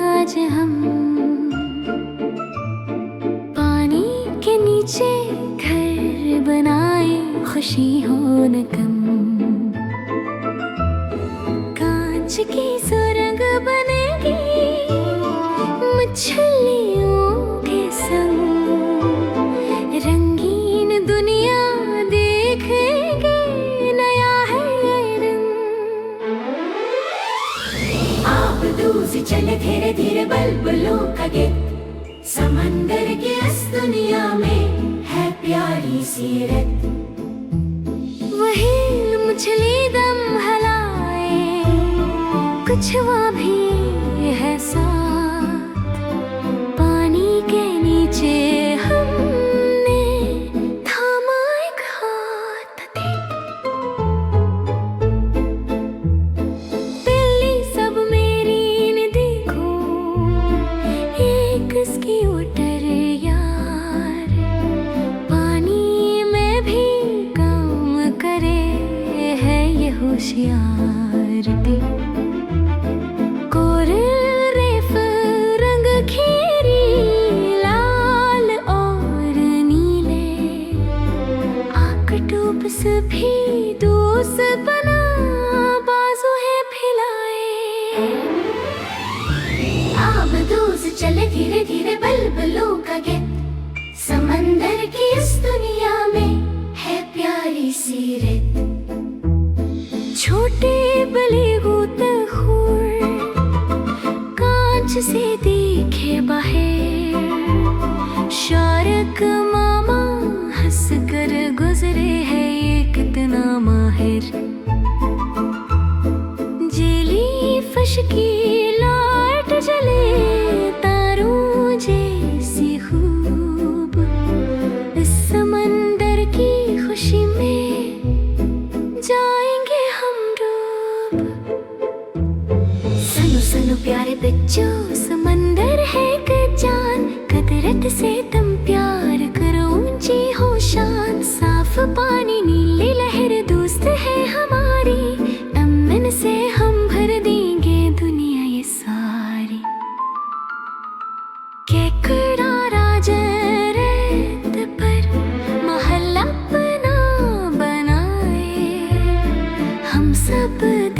आज हम पानी के नीचे घर बनाए, खुशी हो न कम। कांच की सुरंग बनेगी मछलियों के संग, रंगीन दुनिया देखेंगे, नया है ये रंग। आबदूज चले धीरे धीरे बुलबुलों का गीत, समंदर की इस दुनिया में है प्यारी सी रत। वही मछली दम हलाए, कुछ वहाँ भी है साथ। पानी के नीचे हमने थामा एक हाथ। बिल्ली सब मेरी ने देखो, एक इसकी उटर यार। पानी में भी काम करे है ये होशियारिटी। कोरल रेफ रंग खीरी, लाल और नीले, ऑक्टोपस भी दोस्त बना, बाजू है फैलाए। आबदूज चले धीरे धीरे बुलबुलों का गीत, समंदर की इस दुनिया में है प्यारी सी रेत। छोटे बले गोताखोर कांच से देखे बाहर, शार्क मामा हंस कर गुजरे है ये कितना माहिर। जेली फिश की लाइट जले तारों जैसी खूब, इस समंदर की खुशी में जाएंगे हम डूब। सनो सनो प्यारे बच्चों, समंदर है एक जान, कदरत से